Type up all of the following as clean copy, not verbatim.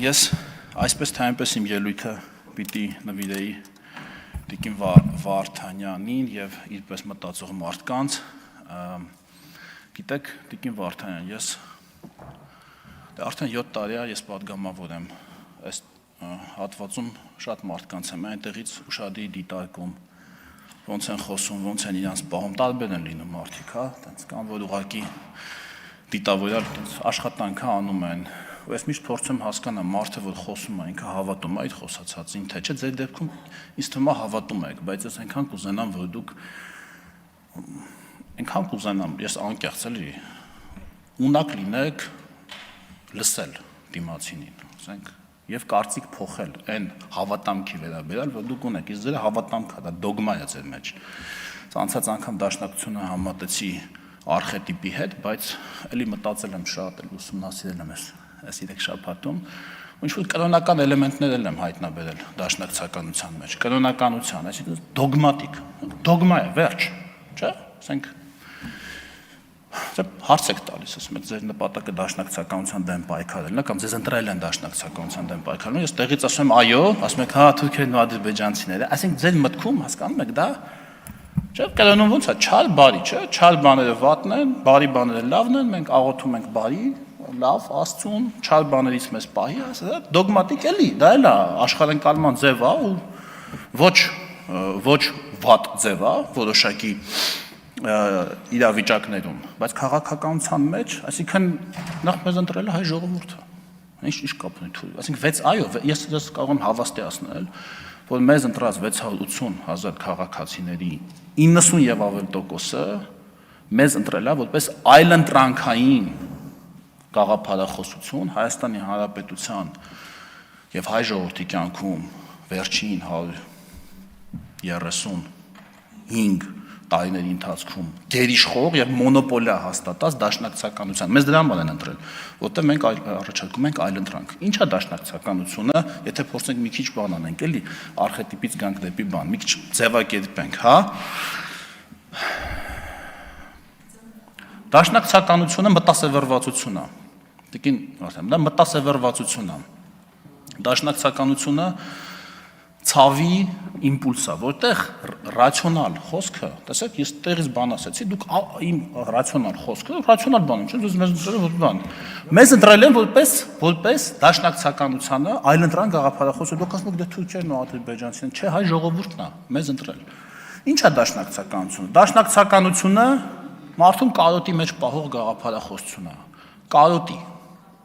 Ես այսպես թե այնպես իմ ելույթը պիտի նվիրեի Տիկին Վարդանյանին եւ իրպես մտածող մարդկանց։ Գիտեք, Տիկին Վարդանյան, ես արդեն 7 տարի է ես պատգամավոր եմ այս հատվածում շատ մարդկանց եմ այնտեղից ուշադիր դիտարկում ոնց են խոսում, ոնց են իրանց պահում, տարբեր են լինում մարդիկ, հա, այդպես կան որ ուղղակի դիտավորյալ աշխատանք անում են։ Ու ես միշտ փորձում հասկանամ մարդը որ խոսում է, ինքը հավատում է այդ խոսացածին, թե չէ ձեր դեպքում ինձ թվում է հավատում եք, բայց ես այնքան կուզենամ որ դուք այնքան կուզենամ, ես անկեղծ էլի, ունակ լինեք լսել դիմացինին, ասենք, եւ կարծիք փոխել այն հավատամքի վերաբերյալ, որ դուք ունեք, իսկ ձեր հավատամքը դա դոգմա է ձեր մեջ։ Անցած անգամ դաշնակցությունը համատեցի արխետիպի հետ, բայց էլի մտածել եմ շատ, էլ ուսումնասիրել եմ այս 3 շաբաթում, ինչ-որ կրոնական էլեմենտներ եմ հայտնաբերել դաշնակցականության մեջ, կրոնականության, այսինքն դոգմատիկ, դոգմա է, վերջ, չէ՞, ասենք հարց եք տալիս, ասում եք ձեր նպատակը դաշնակցականության դեմ պայքարելն է կամ ձեզ ընտրել են դաշնակցականության դեմ պայքարելն, ես տեղից ասում եմ այո, ասում եք հա թուրքերն ու ադրբեջանցիները, այսինքն ձեր մտքում հասկանում եք դա չէ՞, կրոնում ոնց է, չար բարի, չէ՞, չար բաները վատն են, բարի բաները լավն են, մենք աղոթում ենք բարի, լավ, Աստծուն, չար բաներից մեզ պահի, դա դոգմատիկ էլի, դա էլ է աշխարհընկալման ձև է ու ոչ վատ ձև է, որոշակի իրավիճակներում, բայց քաղաքականության մեջ, այսինքն նախ մեզ ընտրել է հայ ժողովուրդը, ինչ կապ ունի թույլ, այսինքն այո, ես կարող եմ հավաստիացնել, որ մեզ ընտրած 680,000 քաղաքացիների 90 եւ ավել տոկոսը մեզ ընտրել է որպես այլընտրանքային գաղափարախոսություն Հայաստանի Հանրապետության եւ հայ ժողովրդի կյանքում վերջին 135 տարիների ընթացքում գերիշխող եւ մոնոպոլիա հաստատած դաշնակցականության։ Մեզ դրա համար են ընտրել, որտեղ մենք առաջարկում ենք այլընտրանք։ Ինչ է դաշնակցականությունը, եթե փորձենք մի քիչ բան անենք, էլի արխետիպից գանք դեպի բան, մի քիչ ձևակերպենք, հա։ Դաշնակցականությունը մտասևեռվածություն է։ Տիկին ասեմ, դա մտասևեռվածություն է։ Դաշնակցականությունը ցավի իմպուլս է, որտեղ ռացիոնալ խոսքը, տեսեք, ես տեղից բան ասեցի, դուք իմ ռացիոնալ խոսքը, ռացիոնալ բան եմ, չէ՞, դուք մեզ ընտրել եք բան։ Մեզ ընտրել են որպես դաշնակցականությանը այլընտրանք գաղափարախոսը, դուք ասում եք դե թուրքերն ու ադրբեջանցիներն, չէ, հայ ժողովուրդն է մեզ ընտրել։ Ինչ է դաշնակցականությունը։ Դաշնակցականությունը մարդուն կարոտի մեջ պահող գաղափարախոսություն է։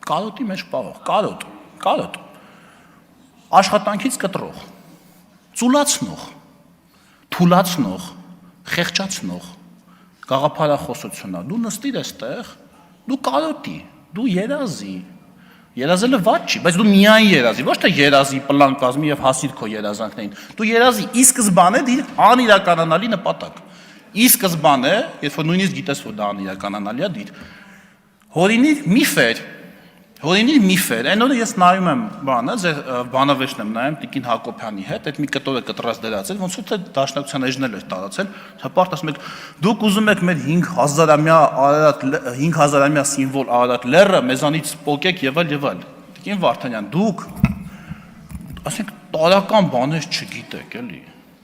Կարոտի մեջ պահող, կարոտ։ Աշխատանքից կտրող, ծուլացնող, թուլացնող, խեղճացնող գաղափարախոսություն է։ Դու նստիր այստեղ, դու կարոտի, դու երազի։ Երազելը վատ չի, բայց դու միայն երազի, ոչ թե երազի պլան կազմի եւ հասիր քո երազանքներին։ Դու երազի ի սկզբանե դիր անիրականանալի նպատակ։ Ի սկզբանե, երբ որ նույնիսկ գիտես որ դա անիրականանալի է, դիր հորինիր միֆեր, այն օրը ես նայում եմ բանը, ձեր բանավեճն եմ նայում Տիկին Հակոբյանի հետ, այդ մի կտոր է կտրած դրացել, ոնց որ թե դաշնակցության էջնել էր տարածել, հպարտ ասում եք, դուք ուզում եք մեր 5000-ամյա սիմվոլ Արարատ լեռը մեզանից պոկեք եւ այլ։ Տիկին Վարդանյան, դուք ասենք տարական բաներ չգիտեք, էլի։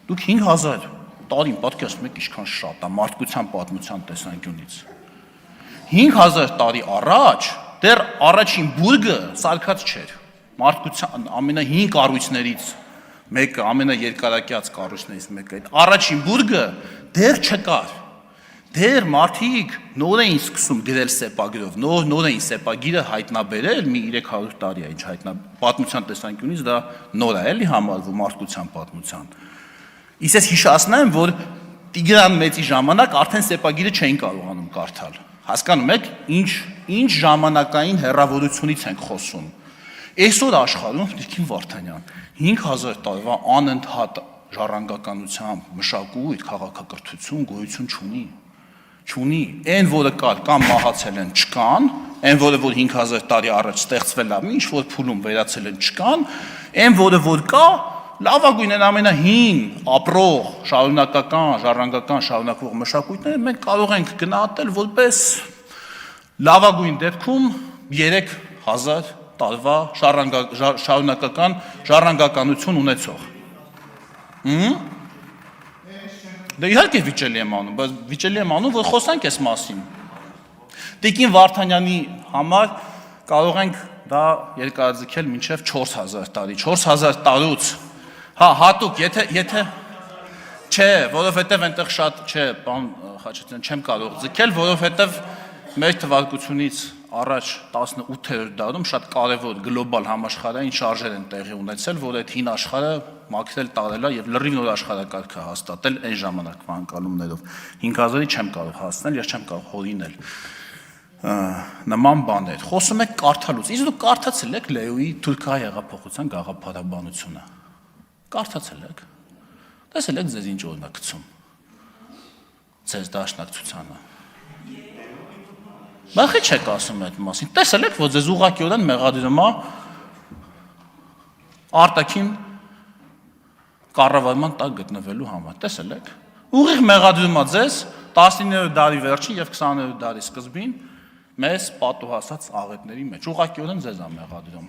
Դուք 5000 տարին պատկերացնում եք ինչքան շատ է մարդկության պատմության տեսանկյունից։ 5000 տարի առաջ դեռ առաջին բուրգը սարքած չէր, մարդկության ամենահին կառույցներից մեկը, ամենաերկարակյաց կառույցներից մեկը, այդ առաջին բուրգը դեռ չկար, դեռ մարդիկ նոր էին սկսում գրել սեպագրով, նոր էին սեպագիրը հայտնաբերել, մի 300 տարի է ինչ պատմության տեսանկյունից դա նոր է էլի համարվում մարդկության պատմության, իսկ ես հիշեցնեմ, որ Տիգրան Մեծի ժամանակ արդեն սեպագիրը չէին կարողանում կարդալ, հասկանում եք, ինչ ժամանակային հեռավորությունից ենք խոսում։ Այսօր աշխարհում Տիկին Վարդանյան 5000 տարվա անընդհատ ժառանգականությամբ մշակույթ, քաղաքակրթություն գոյություն չունի։ Այն որը կար կամ մահացել են չկան, այն որը որ 5000 տարի առաջ ստեղծվել է, ինչ որ փուլում վերացել են չկան, այն որը որ կա լավագույն են ամենահին ապրող, շարունակական, ժառանգական շարունակվող մշակույթները մենք կարող ենք գնահատել որպես լավագույն դեպքում 3000 տարվա շարունակական ժառանգականություն ունեցող։ Դե իհարկե վիճելի եմ անում, բայց վիճելի եմ անում, որ խոսանք այս մասին։ Տիկին Վարդանյանի համար կարող ենք դա երկարաձգել մինչև 4000 տարի, 4000 տարուց, հատուկ, եթե, չէ, որովհետև այնտեղ շատ, չէ, պարոն Խաչատրյան, չեմ կարող ձգել, որովհետև մեր թվարկությունից առաջ 18-րդ դարում շատ կարևոր գլոբալ համաշխարհային շարժեր են տեղի ունեցել, որ այդ հին աշխարհը մաքրել տարել է եւ լրիվ նոր աշխարհակարգը հաստատել այն ժամանակվա անկալումներով։ 5000-ի չեմ կարող հասնել, ես չեմ կարող հորինել նման բաներ։ Խոսում եք կարդալուց։ Իսկ դուք կարդացել եք Լեոյի Թուրքիայի հեղափոխության գաղափարաբանությունը։ Կարդացել եք։ Տեսել եք ձեզ ինչ օրինակ գցում։ Ձեզ դաշնակցությանը։ Բախի չեք ասում այդ մասին։ Տեսել եք, որ ձեզ ուղղակիորեն մեղադրում է արտաքին կառավարման տակ գտնվելու համար։ Տեսել եք։ Ուղիղ մեղադրում է ձեզ 19-րդ դարի վերջին եւ 20-րդ դարի սկզբին մեզ պատուհասած աղետների մեջ։ Ուղղակիորեն ձեզ է մեղադրում։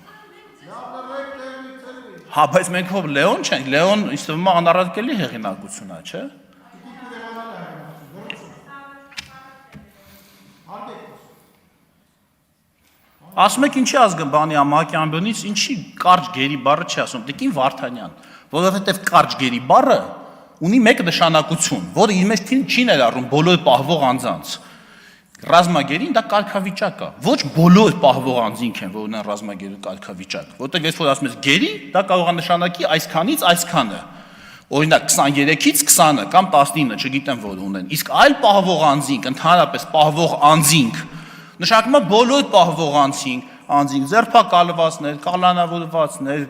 Հա, բայց մենք հով Լեոն չենք, Լեոն ինձ թվում է անառարկելի հեղինակություն է, չէ՞։ Ասում եք ինչի ազգաբանի Ամակյանբյոնից ինչի կարճ գերի բառը չի ասում, Տիկին Վարդանյան, որովհետև կարճ գերի բառը ունի մեկ նշանակություն, որը իր մեջ չի ներառում բոլոր պահվող անձանց։ Ռազմագերին դա կարգավիճակ է, ոչ բոլոր պահվող անձինք են, որ ունեն ռազմագերու կարգավիճակ, որտեղ ես որ ասում ես գերի, դա կարող է նշանակի այսքանից այսքանը, օրինակ 23-ից 20-ը կամ 19-ը, չգիտեմ որ ունեն, իսկ այլ պահվող անձինք, ընդհանրապես պահվող անձինք, նշանակում է բոլոր պահվող անձինք, ձերբակալվածներ, կալանավորվածներ,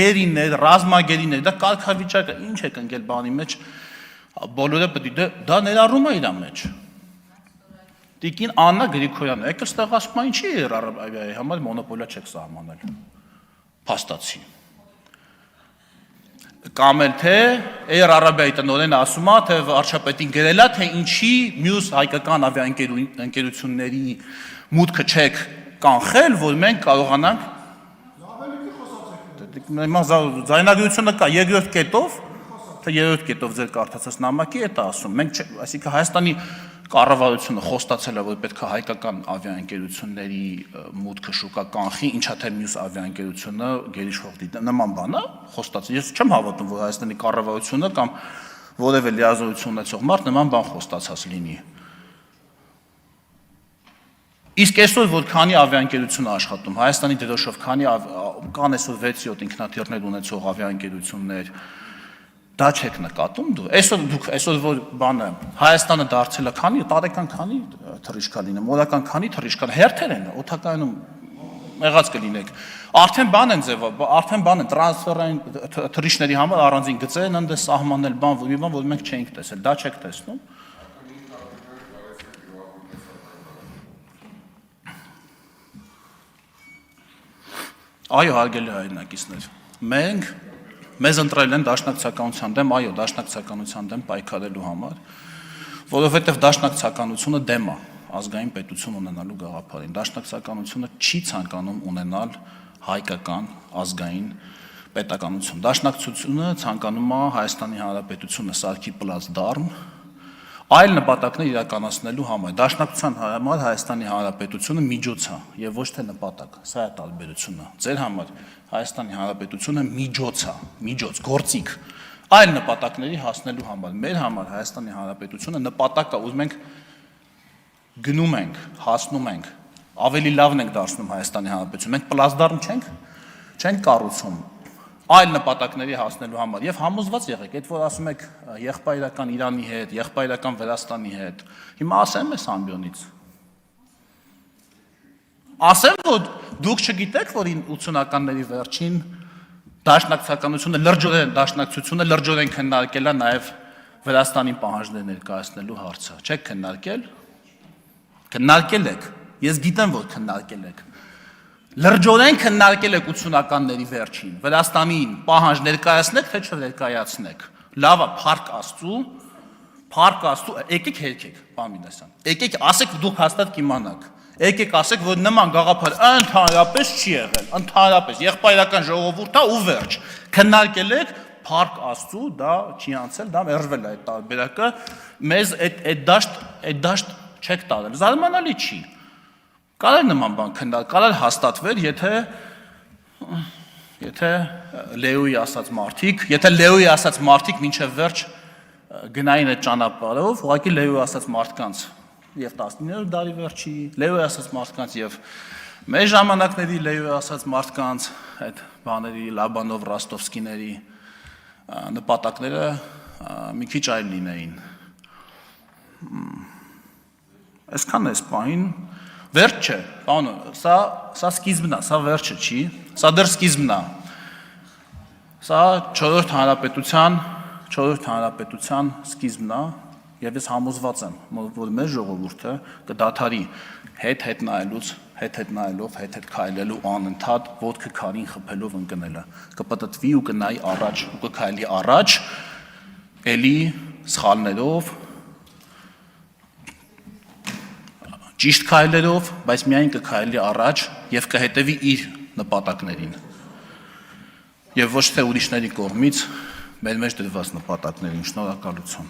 գերիներ, ռազմագերիներ, դա կարգավիճակը, ինչ եք ընկել բանի մեջ, բոլորը պետք է դա ներառում է իր մեջ։ Տիկին Աննա Գրիգորյանը, եկել ստեղ ասում է ինչի Արաբիայի համար մոնոպոլիա չեք սահմանել, փաստացի։ Կամ էլ թե Արաբիայի տնօրենը ասում է, թե վարչապետին գրել է, թե ինչի մյուս հայկական ավիաընկերությունների մուտքը չեք կանխել, որ մենք կարողանանք ձայնագրությունը կա երկրորդ կետով, թե երրորդ կետով ձեր կարդացած նամակի է դա ասում, մենք այսինքն Հայաստանի կառավարությունը խոստացել է, որ պետք է հայկական ավիաընկերությունների մուտքը շուկա կանխի, ինչա թե մյուս ավիաընկերությունը գերիշխող դիտի, նման բան է խոստացել։ Ես չեմ հավատում, որ Հայաստանի կառավարությունը կամ որևէ լիազորություն ունեցող մարդ նման բան խոստացած լինի։ Իսկ այսօր որ քանի ավիաընկերություն է աշխատում, Հայաստանի դրոշով քանի կան այսօր 6-7 ինքնաթիռներ ունեցող ավիաընկերություններ, դա չեք նկատում դու։ Այսօր որ բանը Հայաստանը դարձել է քանի տարեկան քանի թռիչքա լինում, օրական քանի թռիչքա, հերթեր են, օդակայանում եղած կլինեք։ Արդեն բան են տրանսֆերային թռիչքների համար առանձին գծեր են ընդ սահմանել բան, որ մենք չենք տեսել, դա չեք տեսնում։ Այո, հարգելի հայրենակիցներ, մեզ ընտրել են դաշնակցականության դեմ, այո, դաշնակցականության դեմ պայքարելու համար, որովհետև դաշնակցականությունը դեմ է ազգային պետություն ունենալու գաղափարին, դաշնակցականությունը չի ցանկանում ունենալ հայկական ազգային պետականություն, դաշնակցությունը ցանկանում է Հայաստանի Հանրապետությունը սարքի պլացդարմ, այլ նպատակներ իրականացնելու համար, դաշնակցության համար Հայաստանի Հանրապետությունը միջոց է եւ ոչ թե նպատակ, սա է տարբերությունը, ձեր համար Հայաստանի Հանրապետությունը միջոց է, միջոց, գործիք, այլ նպատակների հասնելու համար, մեր համար Հայաստանի Հանրապետությունը նպատակ է, ուզում ենք գնում ենք, հասնում ենք, ավելի լավն ենք դարձնում Հայաստանի Հանրապետությունը, մենք պլացդարմ չենք կառուցում, այլ նպատակների հասնելու համար եւ համոզված եղեք, այդ որ ասում եք եղբայրական Իրանի հետ, եղբայրական Վրաստանի հետ, հիմա ասեմ այս ամբիոնից։ Ասեմ, որ դուք չգիտեք, որ 80-ականների վերջին դաշնակցությունը լրջորեն քննարկել է նաեւ Վրաստանի պահանջներ ներկայացնելու հարցը, չեք քննարկել։ Քննարկել եք, ես գիտեմ, որ քննարկել եք։ Լրջորեն քննարկել եք 80-ականների վերջին, Վրաստանին պահանջ ներկայացնեք, թե չներկայացնեք, լավ է, փառք Աստծու, եկեք հերքեք, պարոն Մինասյան, եկեք ասեք դուք հաստատ կիմանաք, Եկեք ասեք, որ նման գաղափար ընդհանրապես չի եղել, ընդհանրապես եղբայրական ժողովուրդա ու վերջ։ Քննարկել եք Փառք Աստծո, դա չի անցել, դա մերժվել է այդ տարբերակը, մեզ այդ դաշտ չեք տալել։ Զարմանալի չի։ Կարել նման բան քննարկել, կարել հաստատվել, եթե Լեոյի ասած մարդիկ մինչև վերջ գնային այդ ճանապարհով, ուղղակի Լեոյի ասած մարդկանց եւ 19-րդ դարի վերջի Լեոյի ասած մարդկանց եւ մեր ժամանակների Լեոյի ասած մարդկանց այդ բաների Լաբանով Ռոստովսկիների նպատակները մի քիչ այլ լինեին։ Այսքան էս պահին վերջ չէ, բանը, սա սկիզբն է, սա վերջը չի, սա դեռ սկիզբն է։ Սա 4-րդ հանրապետության սկիզբն է, եւ ես համոզված եմ, որ մեր ժողովուրդը կդադարի հետ նայելով, հետ քայլելու անընդհատ ոտքը քարին խփելով ընկնելը, կպտտվի ու կնայի առաջ ու կքայլի առաջ, էլի սխալներով, ճիշտ քայլերով, բայց միայն կքայլի առաջ եւ կհետևի իր նպատակներին։ Եվ ոչ թե ուրիշների կողմից մեր մեջ դրված նպատակներին։ Շնորհակալություն։